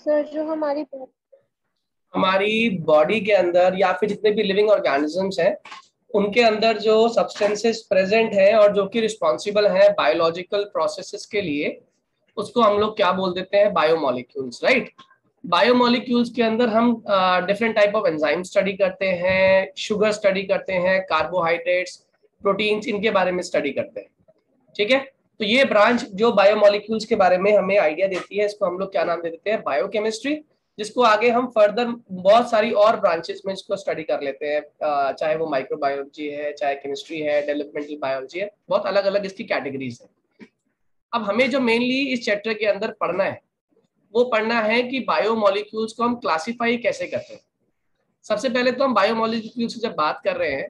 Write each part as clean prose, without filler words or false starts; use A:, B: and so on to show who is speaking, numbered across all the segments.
A: Sir जो
B: हमारी body के अंदर या फिर जितने भी लिविंग ऑर्गेनिजम्स हैं उनके अंदर जो सब्सटेंसेस प्रेजेंट हैं और जो कि रिस्पॉन्सिबल हैं बायोलॉजिकल प्रोसेसेस के लिए, उसको हम लोग क्या बोल देते हैं? Biomolecules, right. बायोमोलिक्यूल्स के अंदर हम different type of enzyme study करते हैं, शुगर स्टडी करते हैं, कार्बोहाइड्रेट्स, प्रोटीन्स, इनके बारे में स्टडी करते हैं। ठीक है, तो ये ब्रांच जो बायोमोलिक्यूल्स के बारे में हमें आइडिया देती है, इसको हम लोग क्या नाम दे देते हैं? बायोकेमिस्ट्री। जिसको आगे हम फर्दर बहुत सारी और ब्रांचेस में इसको स्टडी कर लेते हैं, चाहे वो माइक्रोबायोलॉजी है, चाहे केमिस्ट्री है, डेवलपमेंटल बायोलॉजी है, बहुत अलग अलग इसकी कैटेगरीज है। अब हमें जो मेनली इस चैप्टर के अंदर पढ़ना है वो पढ़ना है कि बायोमोलिक्यूल्स को हम क्लासिफाई कैसे करते हैं। सबसे पहले तो हम बायोमोलिक्यूल्स की जब बात कर रहे हैं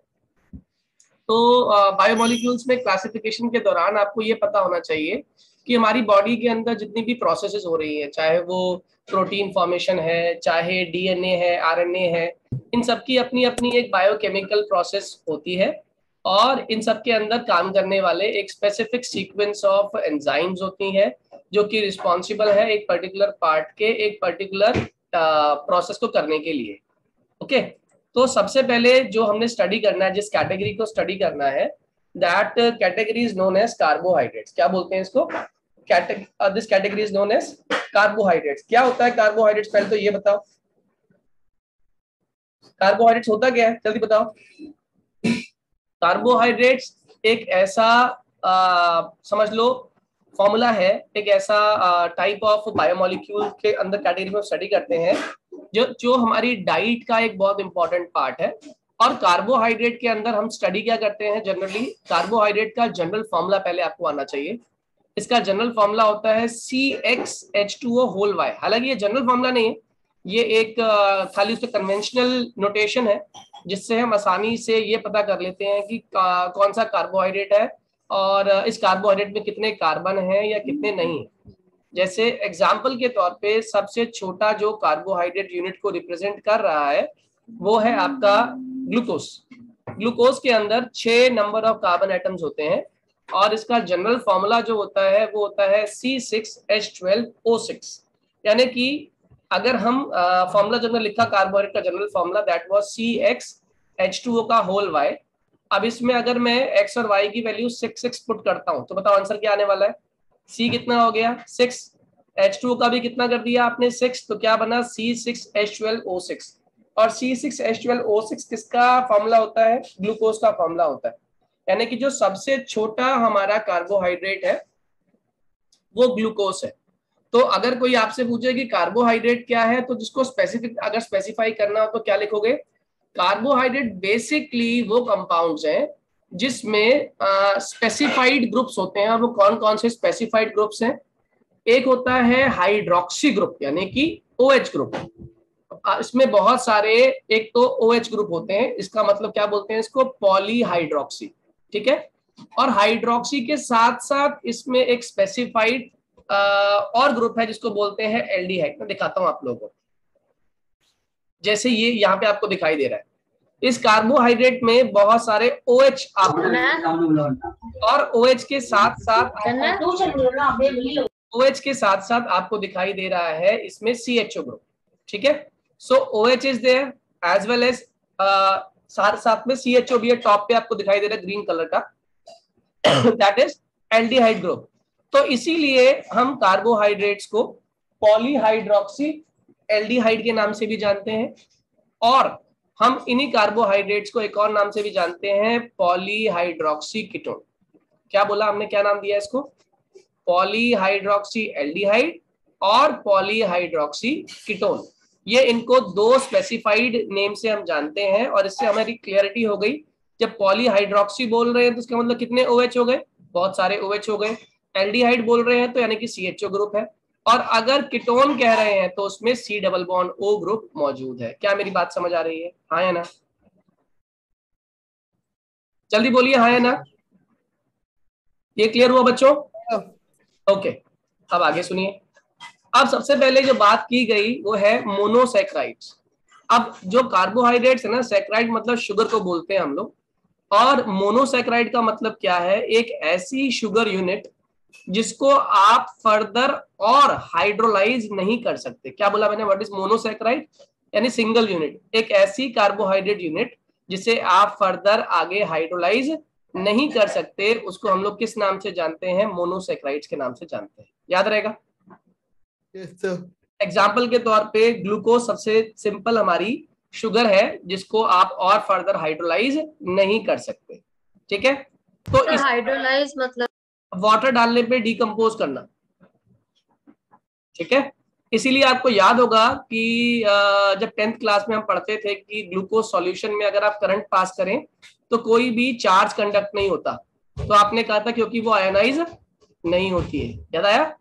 B: तो बायोमोलिक्यूल्स में क्लासिफिकेशन के दौरान आपको ये पता होना चाहिए कि हमारी बॉडी के अंदर जितनी भी प्रोसेसेस हो रही है, चाहे वो प्रोटीन फॉर्मेशन है, चाहे डीएनए है, आरएनए है, इन सब की अपनी अपनी एक बायोकेमिकल प्रोसेस होती है और इन सब के अंदर काम करने वाले एक स्पेसिफिक सीक्वेंस ऑफ एंजाइम्स होती हैं जो कि रिस्पॉन्सिबल है एक पर्टिकुलर पार्ट के एक पर्टिकुलर प्रोसेस को करने के लिए। ओके, तो सबसे पहले जो हमने स्टडी करना है, जिस कैटेगरी को स्टडी करना है, that category is known as carbohydrates. क्या बोलते हैं इसको? This category is known as carbohydrates. क्या होता है कार्बोहाइड्रेट्स? पहले तो ये बताओ, कार्बोहाइड्रेट्स होता क्या है, जल्दी बताओ। कार्बोहाइड्रेट्स एक ऐसा समझ लो फॉर्मूला है, एक ऐसा टाइप ऑफ बायोमोलिक्यूल के अंदर कैटेगरी में स्टडी करते हैं जो हमारी डाइट का एक बहुत इंपॉर्टेंट पार्ट है। और कार्बोहाइड्रेट के अंदर हम स्टडी क्या करते हैं? जनरली कार्बोहाइड्रेट का जनरल फॉर्मूला पहले आपको आना चाहिए। इसका जनरल फॉर्मूला होता है CxH2O होल Y। हालांकि ये जनरल फॉर्मूला नहीं है, ये एक खाली उसका कन्वेंशनल नोटेशन है जिससे हम आसानी से ये पता कर लेते हैं कि कौन सा कार्बोहाइड्रेट है और इस कार्बोहाइड्रेट में कितने कार्बन हैं या कितने नहीं। जैसे एग्जाम्पल के तौर पे सबसे छोटा जो कार्बोहाइड्रेट यूनिट को रिप्रेजेंट कर रहा है वो है आपका ग्लूकोज। ग्लूकोज के अंदर 6 नंबर ऑफ कार्बन एटम्स होते हैं और इसका जनरल फॉर्मूला जो होता है वो होता है C6H12O6। यानी कि अगर हम फॉर्मूला जो मैंने लिखा कार्बोहाइड्रेट का general formula, that was CxH2O का होल Y। अब इसमें अगर मैं x और y की वैल्यू 6 पुट करता हूं तो बताओ आंसर क्या आने वाला है? C कितना हो गया? 6। H2O का भी कितना कर दिया आपने? 6। तो क्या बना? C6H12O6। और C6H12O6 किसका फॉर्मूला होता है? ग्लूकोज का फॉर्मूला होता है। यानी कि जो सबसे छोटा हमारा कार्बोहाइड्रेट है वो ग्लूकोज है। तो अगर कोई आपसे पूछे कि कार्बोहाइड्रेट क्या है तो जिसको स्पेसिफिक अगर स्पेसिफाई करना हो तो क्या लिखोगे? कार्बोहाइड्रेट बेसिकली वो कंपाउंड्स हैं जिसमें स्पेसिफाइड ग्रुप्स होते हैं। और वो कौन कौन से स्पेसिफाइड ग्रुप्स हैं? एक होता है हाइड्रोक्सी ग्रुप यानी कि OH ग्रुप। इसमें बहुत सारे, एक तो OH ग्रुप होते हैं, इसका मतलब क्या बोलते हैं इसको? पॉलीहाइड्रोक्सी। ठीक है, और हाइड्रोक्सी के साथ साथ इसमें एक स्पेसिफाइड और ग्रुप है जिसको बोलते हैं एल्डिहाइड। मैं दिखाता हूं आप लोगों को, जैसे ये यहाँ पे आपको दिखाई दे रहा है। इस कार्बोहाइड्रेट में बहुत सारे OH और OH के साथ साथ आपको दिखाई दे रहा है इसमें CHO ग्रुप। ठीक है, so OH is there as well as साथ साथ में CHO भी है, टॉप पे आपको दिखाई दे रहा है ग्रीन कलर का, दैट इज एल्डिहाइड ग्रुप। तो इसीलिए हम कार्बोहाइड्रेट्स को पॉलीहाइड्रोक्सी एल्डिहाइड के नाम से भी जानते हैं और हम इन्हीं कार्बोहाइड्रेट्स को एक और नाम से भी जानते हैं, पॉलीहाइड्रोक्सी कीटोन। क्या बोला हमने, क्या नाम दिया इसको? पॉलीहाइड्रोक्सी एल्डिहाइड और पॉलीहाइड्रोक्सी कीटोन। ये इनको दो स्पेसिफाइड नेम से हम जानते हैं और इससे हमारी क्लियरिटी हो गई। जब पॉलीहाइड्रोक्सी बोल रहे हैं तो इसका मतलब कितने OH हो गए? बहुत सारे OH हो गए। एल्डिहाइड बोल रहे हैं तो यानी कि CHO ग्रुप है। और अगर कीटोन कह रहे हैं तो उसमें C double bond O group मौजूद है। क्या मेरी बात समझ आ रही है? हाँ या ना? जल्दी बोलिए हाँ या ना। ये क्लियर हुआ बच्चों? ओके, अब आगे सुनिए। अब सबसे पहले जो बात की गई वो है मोनोसैकराइड्स। अब जो कार्बोहाइड्रेट्स है ना, सैकराइड मतलब शुगर को बोलते हैं हम लोग, और मोनोसैकराइड का मतलब क्या है? एक ऐसी शुगर यूनिट जिसको आप फर्दर और हाइड्रोलाइज नहीं कर सकते। क्या बोला मैंने? What is monosaccharide? यानी सिंगल यूनिट, एक ऐसी कार्बोहाइड्रेट यूनिट जिसे आप फर्दर आगे हाइड्रोलाइज नहीं कर सकते, उसको हम लोग किस नाम से जानते हैं? मोनोसैकेराइड्स के नाम से जानते हैं। याद रहेगा? एग्जाम्पल के तौर पे ग्लूकोज सबसे सिंपल हमारी शुगर है जिसको आप और फर्दर हाइड्रोलाइज नहीं कर सकते। ठीक है, तो इस
A: हाइड्रोलाइज मतलब
B: वाटर डालने पे डिकम्पोज करना। ठीक है, इसीलिए आपको याद होगा कि जब 10th क्लास में हम पढ़ते थे कि ग्लूकोज सॉल्यूशन में अगर आप करंट पास करें तो कोई भी चार्ज कंडक्ट नहीं होता, तो आपने कहा था क्योंकि वो आयोनाइज नहीं होती है। याद आया?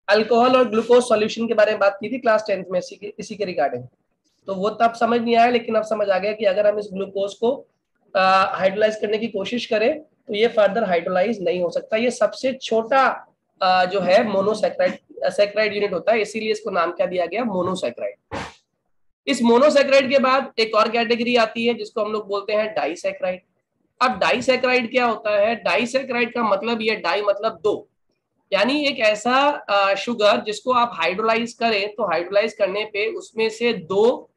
B: अल्कोहल और ग्लूकोज सॉल्यूशन के बारे में बात की थी क्लास 10th में इसी के रिगार्डिंग। तो वो तब समझ नहीं आया, लेकिन अब समझ आ गया कि अगर हम इस ग्लूकोज को हाइड्रोलाइज करने की कोशिश करें तो ये फर्दर हाइड्रोलाइज नहीं हो सकता। ये सबसे छोटा जो है मोनोसैकेराइड यूनिट होता है, इसीलिए इसको नाम क्या दिया गया? मोनोसैकेराइड। इस मोनोसैकेराइड के बाद एक और कैटेगरी आती है जिसको हम लोग बोलते हैं डाइसैकेराइड। अब डाइसैकेराइड क्या होता है? डाइसैकेराइड का मतलब, ये डाई मतलब दो, यानी एक ऐसा शुगर जिसको आप हाइड्रोलाइज करें तो हाइड्रोलाइज करने पे उसमें से दो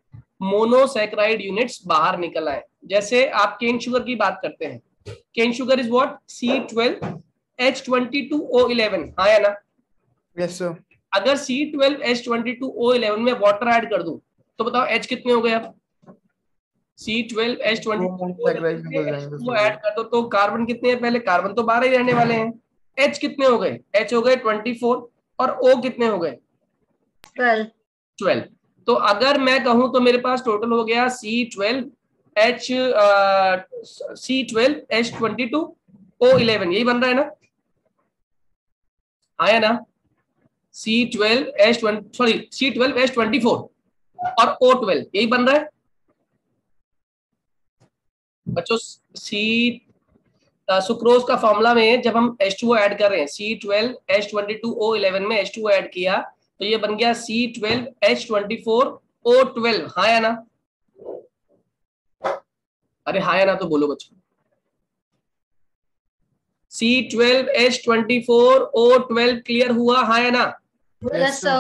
B: मोनोसैकेराइड यूनिट्स बाहर निकल आए। जैसे आप केन शुगर की बात करते हैं, cane sugar is what? C12H22O11। हाँ या ना?
C: Yes sir.
B: अगर C12H22O11 में वाटर ऐड कर दूं तो बताओ H कितने हो गए? अब C12H22 ऐड कर दो तो कार्बन कितने हैं? पहले कार्बन तो 12 ही रहने वाले हैं। H कितने हो गए? H हो गए 24 और O कितने हो गए? 12। तो अगर मैं कहूं तो मेरे पास टोटल हो गया C12H22O11, यही बन रहा है ना? आया ना? C12H24 और O12, यही बन रहा है बच्चों। सुक्रोज का फॉर्मूला में जब हम H2O ऐड कर रहे हैं, C12H22O11 में H2O ऐड किया तो ये बन गया C12H24O12। हाँ या ना? अरे हाँ या ना तो बोलो बच्चों। C12H24O12 क्लियर हुआ? हाँ या ना?
A: Yes sir.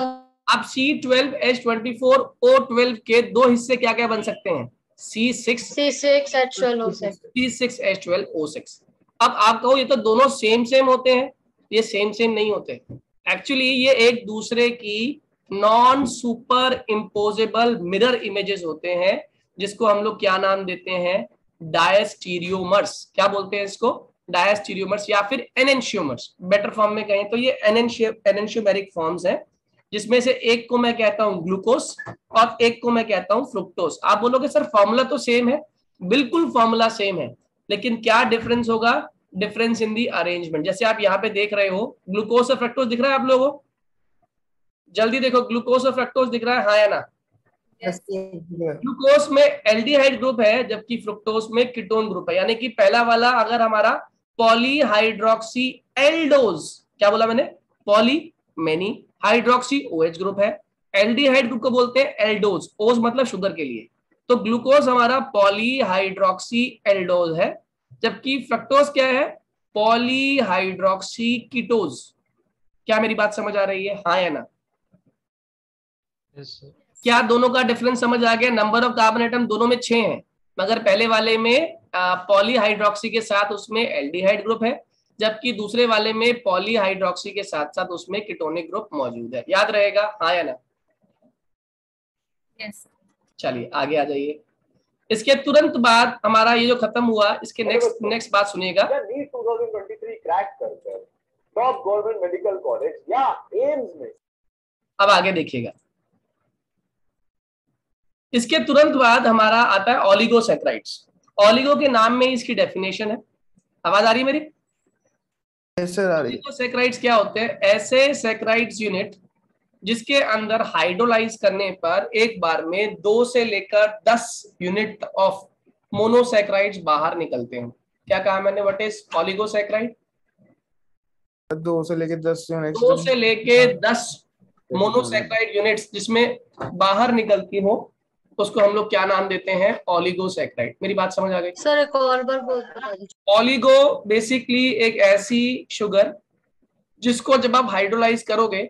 B: अब C12H24O12 के दो हिस्से क्या क्या बन सकते हैं? C6H12O6। अब आप कहो ये तो दोनों सेम सेम होते हैं, ये सेम सेम नहीं होते। एक्चुअली ये एक दूसरे की non super imposable mirror images होते हैं, जिसको हम लोग क्या नाम देते हैं? डायस्टीरियोमर्स। क्या बोलते हैं इसको? डायस्टीरियोमर्स या फिर एनेंशियोमर्स। बेटर फॉर्म में कहें तो ये एनेंशियोमेरिक फॉर्म्स हैं, जिसमें से एक को मैं कहता हूं ग्लूकोज और एक को मैं कहता हूं फ्रुक्टोज। आप बोलोगे सर फॉर्मूला तो सेम है। बिल्कुल फॉर्मूला सेम है, लेकिन क्या डिफरेंस होगा? Difference in the arrangement. जैसे आप यहाँ पे देख रहे हो, ग्लूकोज और फ्रक्टोज दिख रहा है आप लोगों को? जल्दी देखो, ग्लूकोज और फ्रक्टोज दिख रहा है? हाँ या ना? ग्लूकोज में एल्डिहाइड ग्रुप है जबकि फ्रुक्टोज में कीटोन ग्रुप है। यानी कि पहला वाला अगर हमारा पॉलीहाइड्रोक्सी एल्डोज, क्या बोला मैंने? Poly many hydroxy OH group है। एल्डिहाइड ग्रुप को बोलते हैं एल्डोज, ओज मतलब शुगर के लिए। तो ग्लूकोज हमारा पॉलीहाइड्रोक्सी एल्डोज है, जबकि फ्रक्टोज क्या है? पॉलीहाइड्रोक्सी कीटोज। क्या मेरी बात समझ आ रही है? हाँ या ना?
C: Yes sir.
B: क्या दोनों का डिफरेंस समझ आ गया? नंबर ऑफ कार्बन एटम दोनों में 6 हैं, मगर पहले वाले में पॉलीहाइड्रोक्सी के साथ उसमें एल्डिहाइड ग्रुप है, जबकि दूसरे वाले में पॉलीहाइड्रोक्सी के साथ साथ उसमें कीटोनिक ग्रुप मौजूद है। याद रहेगा? हाँ या ना?
A: यस।
B: चलिए आगे आ जाइए। इसके तुरंत बाद हमारा ये जो खत्म हुआ, इसके नेक्स्ट बात सुनिएगा।
D: नीट 2023 क्रैक कर टॉप गवर्नमेंट मेडिकल कॉलेज या एम्स में।
B: अब आगे देखिएगा, इसके तुरंत बाद हमारा आता है ओलिगोसैकेराइड्स। ओलिगो के नाम में इसकी डेफिनेशन है। आवाज आ रही है मेरी? ओलिगोसैकेराइड्स क्या होते हैं? ऐसे सैकेराइड्स यूनिट जिसके अंदर हाइड्रोलाइज करने पर एक बार में 2 से लेकर 10 यूनिट ऑफ मोनोसैकेराइड्स बाहर निकलते हैं। क्या कहा मैंने? What is oligosaccharide?
C: 2 से लेके 10
B: 2 से लेके 10 मोनोसैकेराइड यूनिट्स जिसमें बाहर निकलती हो, उसको हम लोग क्या नाम देते हैं, ओलिगोसैकेराइड। मेरी बात समझ आ गई?
A: सर एक और बार बता दीजिए।
B: ओलिगो बेसिकली एक ऐसी शुगर जिसको जब आप हाइड्रोलाइज करोगे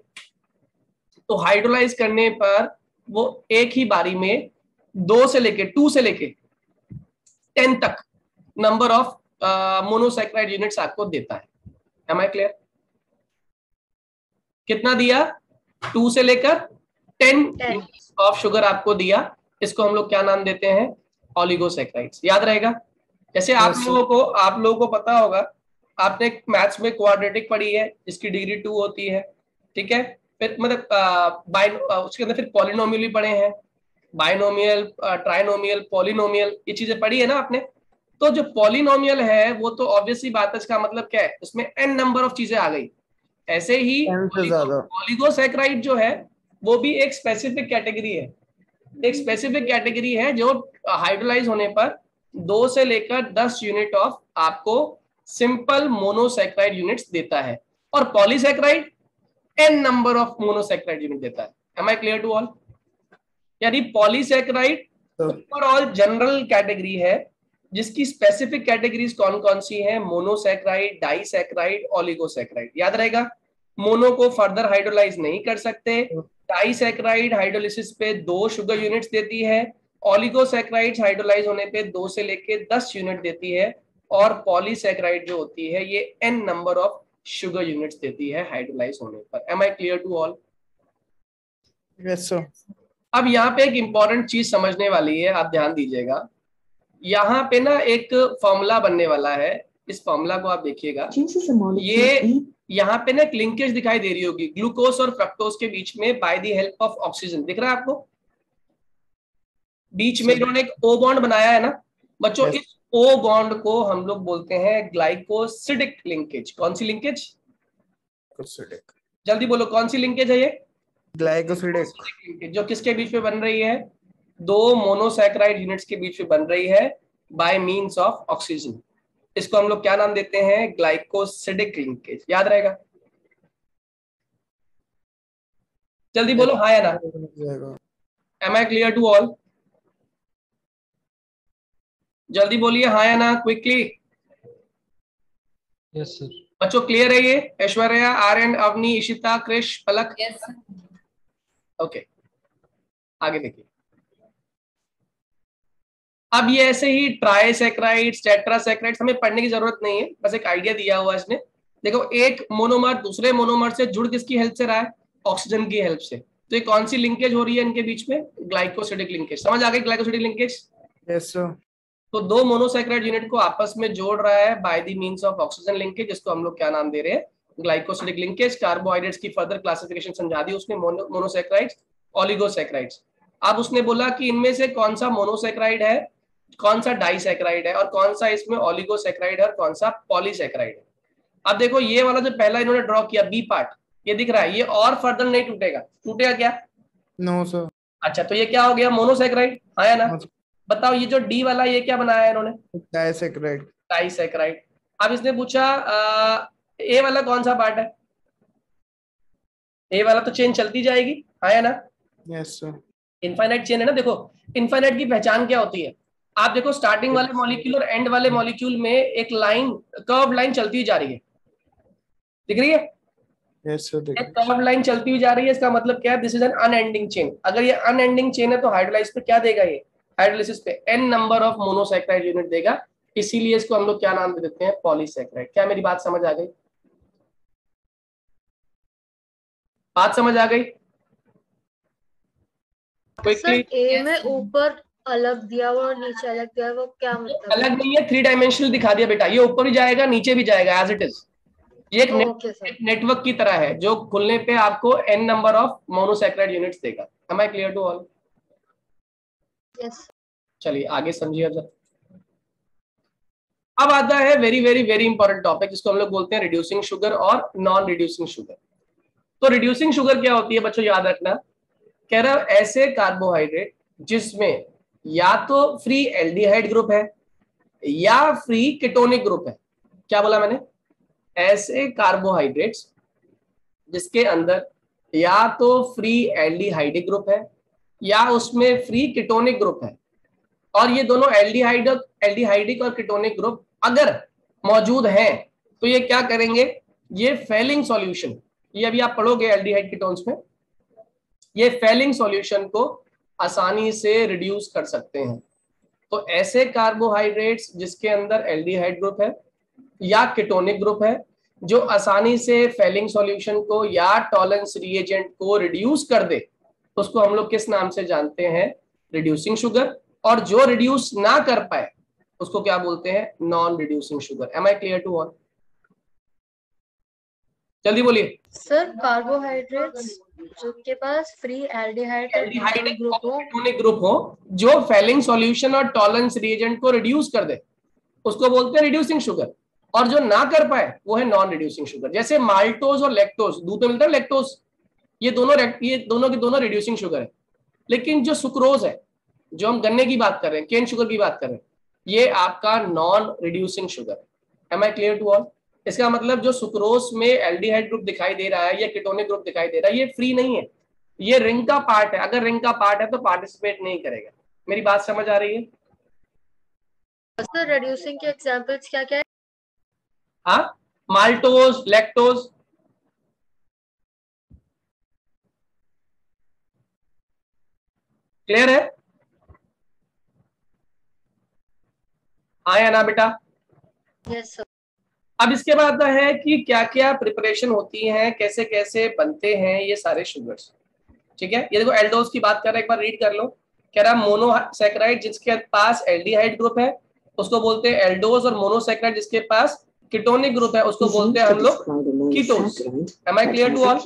B: तो हाइड्रोलाइज करने पर वो एक ही बारी में 2 से लेके 10 तक नंबर ऑफ मोनोसैकेराइड यूनिट्स आपको देता है। Am I clear? कितना दिया? 2 से लेकर 10 यूनिट्स ऑफ शुगर आपको दिया। इसको हम लोग क्या नाम देते हैं, ओलिगोसैकेराइड्स। याद रहेगा? जैसे आप लोगों को पता होगा, आपने मैथ्स में क्वाड्रेटिक पढ़ी है जिसकी डिग्री 2 होती है, ठीक है। फिर मतलब उसके अंदर फिर पॉलिनोमियल भी पढ़े हैं, बाइनोमियल, ट्राइनोमियल, पॉलिनोमियल, ये चीजें पढ़ी है ना आपने। तो जो पॉलिनोमियल है वो तो ऑब्वियसली बात है, इसका मतलब क्या है, उसमें n नंबर ऑफ चीजें आ गई। ऐसे ही ओलिगोसैकेराइड जो है वो भी एक स्पेसिफिक कैटेगरी है, एक स्पेसिफिक कैटेगरी है जो हाइड्रोलाइज होने पर 2 से लेकर 10 यूनिट ऑफ आपको सिंपल मोनोसैकेराइड यूनिट्स देता है, और polysaccharide n number of monosaccharide unit देता है। Am I clear to all? यानी पॉलीसैकेराइड ओवरऑल जनरल कैटेगरी है जिसकी स्पेसिफिक कैटेगरीज कौन कौन सी हैं, मोनोसैकेराइड, डाइसैकेराइड, ओलिगोसैकेराइड। याद रहेगा? मोनो को फर्दर हाइड्रोलाइज नहीं कर सकते, डाइसैकेराइड हाइड्रोलिसिस पे 2 शुगर यूनिट्स देती है, ओलिगोसैकेराइड हाइड्रोलाइज होने पे 2 से लेके 10 यूनिट देती है, और पॉलीसैकेराइड जो होती है ये n number of sugar units देती है हाइड्रोलाइज होने पर। Am I clear to all?
C: Yes sir.
B: अब यहाँ पे एक इंपॉर्टेंट चीज समझने वाली है, आप ध्यान दीजिएगा। यहाँ पे ना एक फॉर्मूला बनने वाला है, इस फॉर्मूला को आप देखिएगा। ये यहाँ पे ना एक लिंकेज दिखाई दे रही होगी ग्लूकोज और फ्रक्टोज के बीच में by the help of oxygen. दिख रहा है आपको? बीच में इन्होंने एक ओ बॉन्ड बनाया है ना बच्चों। इस ओ बॉन्ड को हम लोग बोलते हैं ग्लाइकोसिडिक लिंकेज। कौन सी लिंकेज? जल्दी बोलो, कौन सी लिंकेज है ये?
C: ग्लाइकोसिडिक।
B: जो किसके बीच में बन रही है? 2 मोनोसैकेराइड यूनिट्स के बीच में बन रही है बाय मींस ऑफ ऑक्सीजन। इसको हम लोग क्या नाम देते हैं? Glycosidic linkage. याद रहेगा? जल्दी बोलो हाँ या ना। Am I clear to all? जल्दी बोलिए हाँ या ना, क्विकली।
E: Yes sir.
B: बच्चों क्लियर है ये? ऐश्वर्या, आर्यन, अवनी, इशिता, कृष, पलक?
A: यस।
B: ओके, आगे देखिए। अब ये ऐसे ही ट्राइसैकेराइड्स, टेट्रासैकेराइड्स हमें पढ़ने की जरूरत नहीं है, बस एक आइडिया दिया हुआ है इसने। देखो, एक मोनोमर दूसरे मोनोमर से जुड़ किसकी हेल्प से रहा है? ऑक्सीजन की हेल्प से। तो ये कौन सी लिंकेज हो रही है इनके बीच में? Glycosidic linkage. समझ आ गई ग्लाइकोसिडिक लिंकेज?
C: Yes sir.
B: तो 2 मोनोसैकेराइड यूनिट को आपस में जोड़ रहा है by the means of oxygen linkage, जिसको हम लोग क्या नाम दे रहे हैं? Glycosidic linkage. कार्बोहाइड्रेट्स की फर्दर क्लासिफिकेशन समझा दी उसने, मोनोसैकेराइड्स, ओलिगोसैकेराइड्स। अब उसने बोला कि इनमें से कौन सा मोनोसैकेराइड है, कौन सा डाइसैकेराइड है, और कौन सा इसमें ओलिगोसैकेराइड है, और कौन सा पॉलीसैकेराइड है। अब देखो, ये वाला जो पहला इन्होंने ड्रॉ किया बी पार्ट, ये दिख रहा है, ये और फर्दर नहीं टूटेगा। टूटेगा क्या?
C: No sir.
B: अच्छा, तो ये क्या हो गया? मोनोसैकेराइड। हाँ या ना? बताओ, ये जो डी वाला ये क्या बनाया है इन्होंने?
C: डाइसैकेराइड।
B: डाइसैकेराइड। अब इसने पूछा ए वाला कौन सा पार्ट है? ए वाला तो चेन चलती जाएगी। हाँ या ना?
C: Yes sir.
B: इनफाइनाइट चेन है ना। देखो, इनफाइनाइट की पहचान क्या होती है? आप देखो, स्टार्टिंग वाले मॉलिक्यूल और एंड वाले मॉलिक्यूल में एक लाइन, कर्व लाइन चलती जा रही है, दिख रही है?
C: Yes sir.
B: कर्व लाइन चलती हुई जा रही है, इसका मतलब क्या है? This is an unending chain. अगर ये अनएंडिंग चेन है तो हाइड्रोलाइज पे क्या देगा? ये हाइड्रोलिसिस पे n number of monosaccharide unit देगा, इसीलिए इसको हम लोग क्या नाम दे देते हैं? पॉलीसैकेराइड। क्या मेरी बात समझ आ गई? बात समझ आ गई?
A: सर ए में ऊपर अलग दिया हुआ और नीचे अलग दिया हुआ, वो क्या मतलब?
B: अलग नहीं है, 3 डायमेंशनल दिखा दिया बेटा। ये ऊपर भी जाएगा, नीचे भी जाएगा, एज इट इज। ये एक नेटवर्क की तरह है जो खुलने पे आपको n number of monosaccharide units देगा। Am I clear to all?
A: Yes.
B: चलिए आगे समझिए। अब आता है very very very important topic, जिसको हम लोग बोलते हैं रिड्यूसिंग शुगर और नॉन रिड्यूसिंग शुगर। तो रिड्यूसिंग शुगर क्या होती है बच्चों? याद रखना, कह रहा है ऐसे कार्बोहाइड्रेट जिसमें या तो फ्री एल्डिहाइड ग्रुप है या फ्री कीटोनिक ग्रुप है। क्या बोला मैंने? ऐसे कार्बोहाइड्रेट्स जिसके अंदर या तो फ्री एल्डिहाइडिक ग्रुप है या उसमें फ्री कीटोनिक ग्रुप है, और ये दोनों एल्डिहाइडिक और कीटोनिक ग्रुप अगर मौजूद हैं तो ये क्या करेंगे, ये फेलिंग सॉल्यूशन, ये अभी आप पढ़ोगे एल्डिहाइड कीटोन्स में, ये फेलिंग सॉल्यूशन को आसानी से रिड्यूस कर सकते हैं। तो ऐसे कार्बोहाइड्रेट्स जिसके अंदर एल्डिहाइड ग्रुप है या कीटोनिक ग्रुप है, जो आसानी से फेलिंग सॉल्यूशन को या टॉलरेंस रिएजेंट को रिड्यूस कर दे, उसको हम लोग किस नाम से जानते हैं, रिड्यूसिंग शुगर। और जो रिड्यूस ना कर पाए उसको क्या बोलते हैं, non reducing sugar. Am I clear to all? जल्दी बोलिए।
A: सर कार्बोहाइड्रेट्स जो के पास फ्री एल्डिहाइड और कीटोन ग्रुप हो,
B: कीटोनिक ग्रुप हो, जो फेलिंग सॉल्यूशन और टॉलरेंस रिएजेंट को रिड्यूस कर दे, उसको बोलते हैं रिड्यूसिंग शुगर। और जो ना कर पाए वो है नॉन रिड्यूसिंग शुगर। जैसे माल्टोज और लैक्टोज, दूध में मिलता है लैक्टोज, ये दोनों की दोनों रिड्यूसिंग शुगर है। लेकिन जो सुक्रोज है, जो हम गन्ने की बात कर रहे हैं, केन शुगर की बात कर रहे हैं, ये आपका नॉन रिड्यूसिंग शुगर है। Am I clear to all? इसका मतलब जो सुक्रोज में एल्डिहाइड ग्रुप दिखाई दे रहा है या कीटोनिक ग्रुप दिखाई दे रहा है, ये फ्री नहीं है, ये रिंग का पार्ट है। अगर रिंग का पार्ट है तो पार्टिसिपेट नहीं करेगा। मेरी बात समझ आ रही है?
A: सर रिड्यूसिंग के एग्जांपल्स क्या क्या है?
B: हाँ, माल्टोज, लैक्टोज, क्लियर है? हाँ या ना बेटा?
A: Yes sir.
B: अब इसके बाद है कि क्या क्या प्रिपरेशन होती है, कैसे कैसे बनते हैं ये सारे शुगर्स। ठीक है, ये देखो एल्डोज की बात कर रहा है, एक बार रीड कर लो। कह रहा है मोनोसैकेराइड जिसके पास एल्डिहाइड ग्रुप है उसको बोलते हैं एल्डोज, और मोनोसैकेराइड जिसके पास कीटोनिक ग्रुप है उसको बोलते हैं हम लोग ketones. Am I clear to all?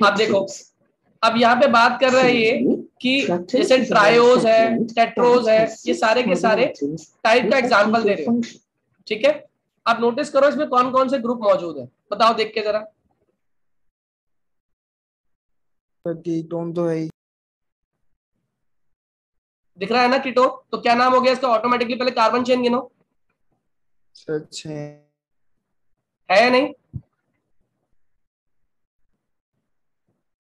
B: अब देखो, अब यहाँ पे बात कर रहा है ये कि जैसे ट्रायोज है, टेट्रोज है, ये सारे के सारे टाइप का एग्जांपल दे रहे हैं। ठीक है, आप नोटिस करो इसमें कौन कौन से ग्रुप मौजूद है, बताओ देख के जरा।
C: कीटोन तो है ही।
B: दिख रहा है ना कीटोन? तो क्या नाम हो गया इसका ऑटोमेटिकली, पहले कार्बन चेन गिनो,
C: सच है।
B: है या नहीं?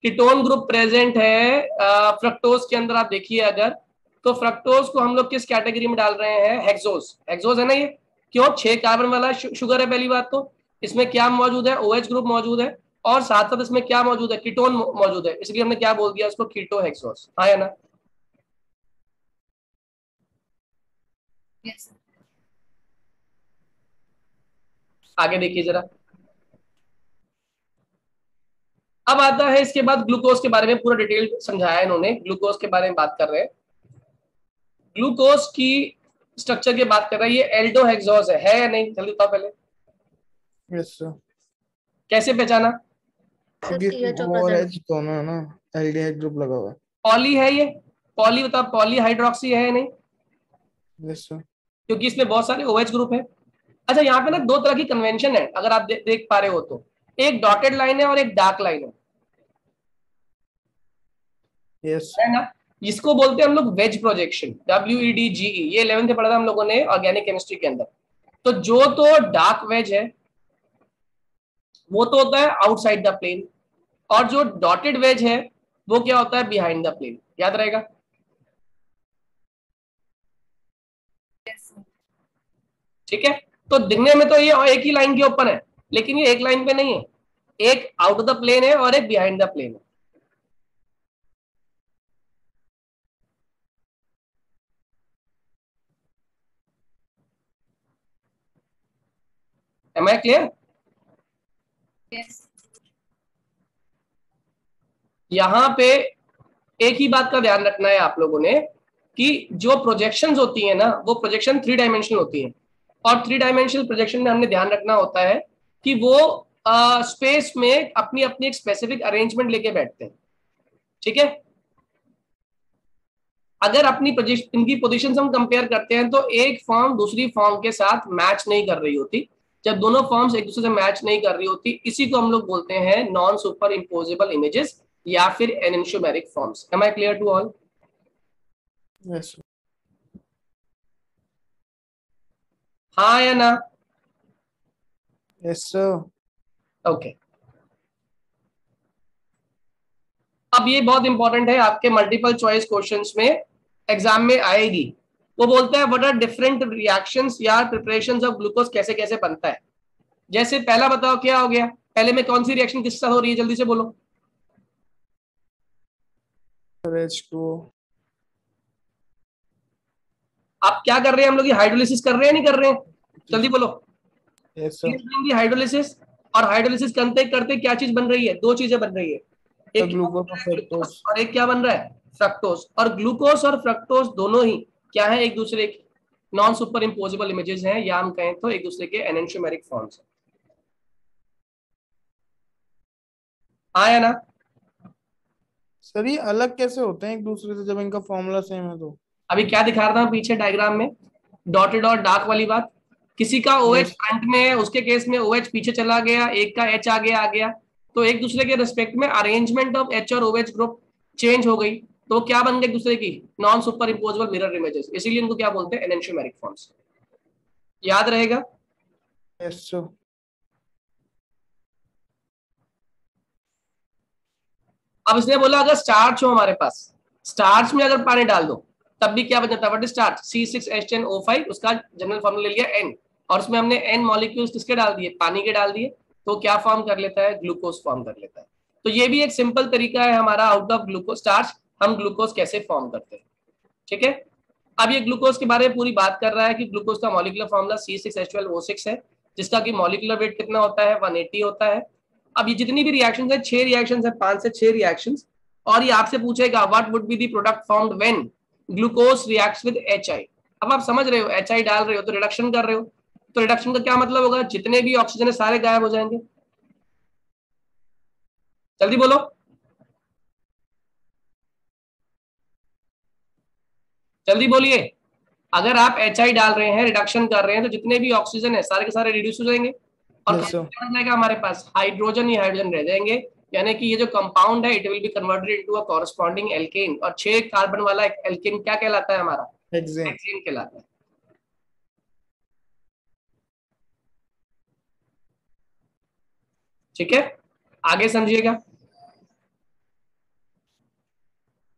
B: कीटोन ग्रुप प्रेजेंट है फ्रक्टोज के अंदर। आप देखिए अगर, तो फ्रक्टोज को हम लोग किस कैटेगरी में डाल रहे हैं, हेक्सोज। हेक्सोज है ना ये, क्यों? 6 कार्बन वाला शुगर है। पहली बात तो इसमें क्या मौजूद है, OH ग्रुप मौजूद है, और साथ साथ इसमें क्या मौजूद है, कीटोन मौजूद है, इसलिए हमने क्या बोल दिया इसको, कीटो हेक्सोज। हाँ या ना?
E: Yes.
B: आगे देखिए जरा। अब आता है इसके बाद ग्लूकोज के बारे में पूरा डिटेल समझाया इन्होंने। ग्लूकोज के बारे में बात कर रहे हैं, ग्लूकोज की स्ट्रक्चर की बात कर रहा है। ये एल्डो हेक्सोज है या नहीं, जल्दी बताओ पहले।
C: Yes sir.
B: कैसे पहचाना?
C: क्योंकि O और H दोनों है ना, एल्डिहाइड ग्रुप लगा हुआ है।
B: पॉली है ये, पॉली बताओ, पॉली हाइड्रोक्सी है या नहीं?
C: Yes sir.
B: क्योंकि इसमें बहुत सारे OH ग्रुप है। अच्छा, यहाँ पे ना दो तरह की कन्वेंशन है, अगर आप देख पा रहे हो तो, एक डॉटेड लाइन है और एक डार्क लाइन
C: यस
B: है ना? इसको बोलते हैं हम लोग वेज प्रोजेक्शन, WEDGE। ये 11th में पढ़ा था हम लोगों ने ऑर्गेनिक केमिस्ट्री के अंदर। तो जो तो डार्क वेज है वो तो होता है आउटसाइड द प्लेन, और जो डॉटेड वेज है वो क्या होता है, बिहाइंड द प्लेन। याद रहेगा?
E: Yes.
B: ठीक है, तो दिखने में तो ये एक ही लाइन के ऊपर है, लेकिन ये एक लाइन पे नहीं है, एक आउट ऑफ द प्लेन है और एक बिहाइंड द प्लेन है। Am I clear?
E: Yes.
B: यहां पे एक ही बात का ध्यान रखना है आप लोगों ने कि जो प्रोजेक्शंस होती है ना, वो प्रोजेक्शन 3 डायमेंशनल होती है, और 3 डायमेंशनल प्रोजेक्शन में हमने ध्यान रखना होता है कि वो स्पेस में अपनी अपनी एक स्पेसिफिक अरेंजमेंट लेके बैठते हैं। ठीक है, अगर अपनी इनकी पोजीशंस हम कंपेयर करते हैं तो एक फॉर्म दूसरी फॉर्म के साथ मैच नहीं कर रही होती। जब दोनों फॉर्म्स एक दूसरे से मैच नहीं कर रही होती, इसी को हम लोग बोलते हैं नॉन सुपर इम्पोजेबल इमेजेस या फिर enantiomeric forms. Am I clear to all?
C: Yes sir.
B: हाँ या ना?
C: Yes sir.
B: ओके, अब ये बहुत इंपॉर्टेंट है, आपके मल्टीपल चॉइस क्वेश्चंस में एग्जाम में आएगी। वो बोलते हैं व्हाट आर डिफरेंट रिएक्शंस या प्रिपरेशंस ऑफ ग्लूकोज, कैसे कैसे बनता है। जैसे पहला बताओ क्या हो गया, पहले में कौन सी रिएक्शन किसके साथ हो रही है, जल्दी से बोलो।
C: H2O।
B: आप क्या कर रहे हैं, हम लोग हाइड्रोलिसिस कर रहे हैं नहीं कर रहे हैं, जल्दी बोलो।
C: Yes sir.
B: हाइड्रोलिसिस, और हाइड्रोलिसिस करते करते क्या चीज बन रही है, दो चीजें बन रही है, एक
C: ग्लूकोज और फ्रक्टोज,
B: और एक क्या बन रहा है, फ्रक्टोज। और ग्लूकोज और फ्रक्टोज दोनों ही क्या है, एक दूसरे के नॉन सुपर इम्पोजेबल इमेजेस हैं, या हम कहें तो एक दूसरे के एनेंटियोमेरिक फॉर्म्स हैं। आया ना।
C: सर ये अलग कैसे होते हैं एक दूसरे से जब इनका फॉर्मूला सेम है तो?
B: अभी क्या दिखा रहा था पीछे डायग्राम में, डॉटेड और डार्क वाली बात। किसी का OH
C: Yes.
B: फ्रंट में है, उसके केस में OH पीछे चला गया, एक का H आगे आ गया, तो एक दूसरे के रिस्पेक्ट में अरेंजमेंट ऑफ H और OH ग्रुप चेंज हो गई, तो क्या बन गए एक दूसरे की non super imposable mirror images, इसीलिए इनको क्या बोलते हैं, एनेंटियोमेरिक फॉर्म्स। याद रहेगा।
C: Yes sir.
B: अब इसने बोला अगर स्टार्च हो हमारे पास, स्टार्च में अगर पानी डाल दो तब भी क्या बन जाता है, व्हाट इज स्टार्च, C6H10O5, उसका जनरल फॉर्मूला ले लिया N, और उसमें हमने N मॉलिक्यूल्स किसके डाल दिए, पानी के डाल दिए, तो क्या फॉर्म कर लेता है, ग्लूकोज फॉर्म कर लेता है। तो ये भी एक सिंपल तरीका है हमारा, आउट ऑफ ग्लूकोज स्टार्च हम ग्लूकोज कैसे फॉर्म करते हैं। ठीक है, अब ये ग्लूकोज के बारे में पूरी बात कर रहा है कि ग्लूकोज का मॉलिक्यूलर फॉर्मूला C6H12O6 है, जिसका कि मॉलिक्यूलर वेट कितना होता है, 180 होता है। अब ये जितनी भी रिएक्शंस है, 6 रिएक्शंस है, 5 से 6 रिएक्शंस, और ये आपसे पूछेगा what would be the product formed when glucose reacts with HI। अब आप समझ रहे हो, HI डाल रहे हो तो रिडक्शन कर रहे हो, तो रिडक्शन का क्या मतलब होगा, जितने भी ऑक्सीजन है सारे गायब हो जाएंगे। जल्दी बोलो, जल्दी बोलिए। अगर आप HI डाल रहे हैं, रिडक्शन कर रहे हैं, तो जितने भी ऑक्सीजन है सारे के सारे रिड्यूस हो जाएंगे, और
C: Yes, sir.
B: क्या जाएगा हमारे पास, हाइड्रोजन ही हाइड्रोजन रह जाएंगे, यानी कि ये जो कंपाउंड है it will be converted into a corresponding alkane, और 6 कार्बन वाला एल्केन क्या कहलाता है हमारा,
C: हेक्सेन।
B: हेक्सेन कहलाता है। ठीक है, आगे समझिएगा।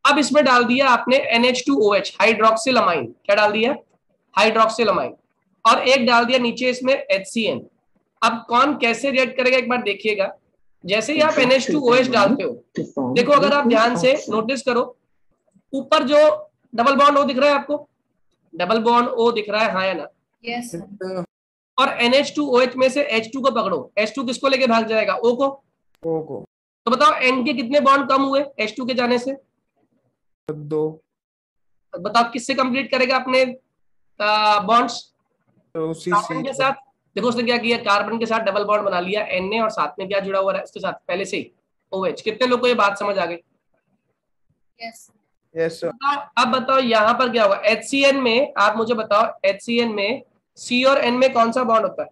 B: अब इसमें डाल दिया आपने NH2OH, हाइड्रोक्सिल अमाइन, क्या डाल दिया, हाइड्रोक्सिल अमाइन, और एक डाल दिया नीचे इसमें HCN। अब कौन कैसे रिएक्ट करेगा एक बार देखिएगा। जैसे ही आप NH2OH डालते हो, देखो अगर आप ध्यान से नोटिस करो, ऊपर जो डबल बॉन्ड O दिख रहा है आपको, डबल बॉन्ड O दिख रहा है, हाँ या ना।
E: Yes, sir.
B: और NH2OH में से H2 को पकड़ो, H2 किसको लेके भाग जाएगा, O को।
C: O को।
B: तो बताओ N के कितने बॉन्ड कम हुए H2 के जाने से,
C: 2।
B: बताओ किससे कंप्लीट करेगा अपने बॉन्ड्स, कार्बन के साथ। देखो उसने क्या किया, कार्बन के साथ डबल बॉन्ड बना लिया N ने, और साथ में क्या जुड़ा हुआ है उसके साथ पहले से OH। कितने लोग को ये बात समझ आ गई।
E: Yes.
C: Yes sir.
B: अब बताओ यहाँ पर क्या होगा, HCN में आप मुझे बताओ, HCN में C और N में कौन सा बॉन्ड होता है,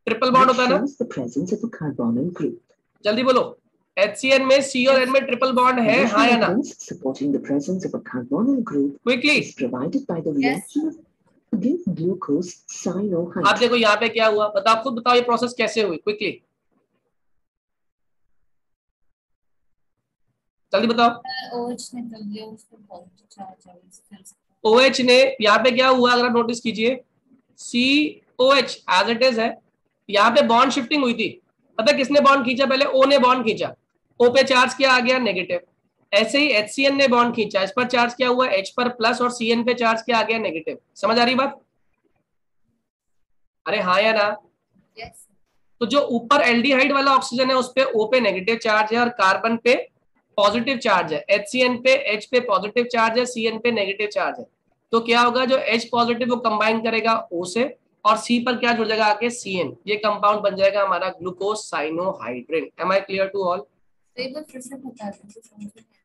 B: ट्रिपल बॉन्ड होता है ना, जल्दी बोलो। HCN में C और N में ट्रिपल बॉन्ड है, हाँ या ना, क्विकली।
E: Yes.
B: आप देखो यहाँ पे क्या हुआ, बताओ, खुद बताओ ये प्रोसेस कैसे हुई, क्विकली जल्दी बताओ।
E: OH निकल गया, उसको पॉजिटिव चार्ज आ गया।
B: OH ने यहाँ पे क्या हुआ, अगर आप नोटिस कीजिए, COH एज इट इज है, यहाँ पे बॉन्ड शिफ्टिंग हुई थी। पता है किसने बॉन्ड खींचा, पहले O ने बॉन्ड खींचा, O पे चार्ज क्या आ गया, नेगेटिव। ऐसे ही HCN ने बॉन्ड खींचा, इस पर चार्ज क्या हुआ, H पर प्लस, और CN पे चार्ज क्या आ गया, नेगेटिव। समझ आ रही बात, अरे हाँ या ना।
E: Yes.
B: तो जो ऊपर एल्डिहाइड वाला ऑक्सीजन है उस पे O पे नेगेटिव चार्ज है, और कार्बन पे पॉजिटिव चार्ज है, HCN पे H पे पॉजिटिव चार्ज है, CN पे नेगेटिव चार्ज है। तो क्या होगा, जो H पॉजिटिव वो कंबाइन करेगा O से, और C पर क्या जुड़ जाएगा आके, CN, ये कंपाउंड बन जाएगा हमारा glucose cyanohydrin. Am I clear to all.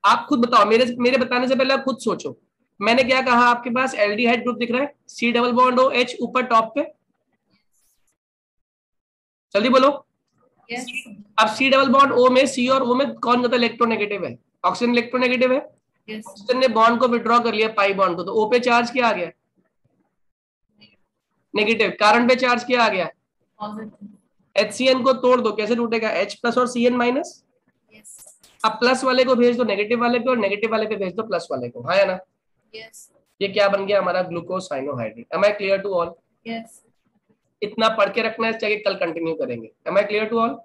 B: आप खुद बताओ, मेरे बताने से पहले आप खुद सोचो। मैंने क्या कहा, आपके पास एल्डिहाइड ग्रुप दिख रहा है, C double bond O H ऊपर टॉप पे, जल्दी बोलो।
E: Yes.
B: अब C डबल बॉन्ड O में, C और O में कौन ज्यादा इलेक्ट्रोनेगेटिव है, ऑक्सीजन इलेक्ट्रोनेगेटिव है।
E: Yes.
B: ऑक्सीजन ने बॉन्ड को विड्रॉ कर लिया पाई बॉन्ड को, तो O पे चार्ज क्या आ गया, नेगेटिव। कार्बन पे चार्ज क्या आ गया,
E: Positive.
B: HCN को तोड़ दो, कैसे टूटेगा, H प्लस और CN माइनस।
E: Yes.
B: अब प्लस वाले को भेज दो नेगेटिव वाले पे और नेगेटिव वाले पे भेज दो प्लस वाले को, हाँ या ना?
E: यस
B: ये क्या बन गया हमारा ग्लूकोसाइनोहाइड्रेट। Am I clear to all?
E: Yes
B: इतना पढ़ के रखना है, चाहिए कल कंटिन्यू करेंगे। Am I clear to all?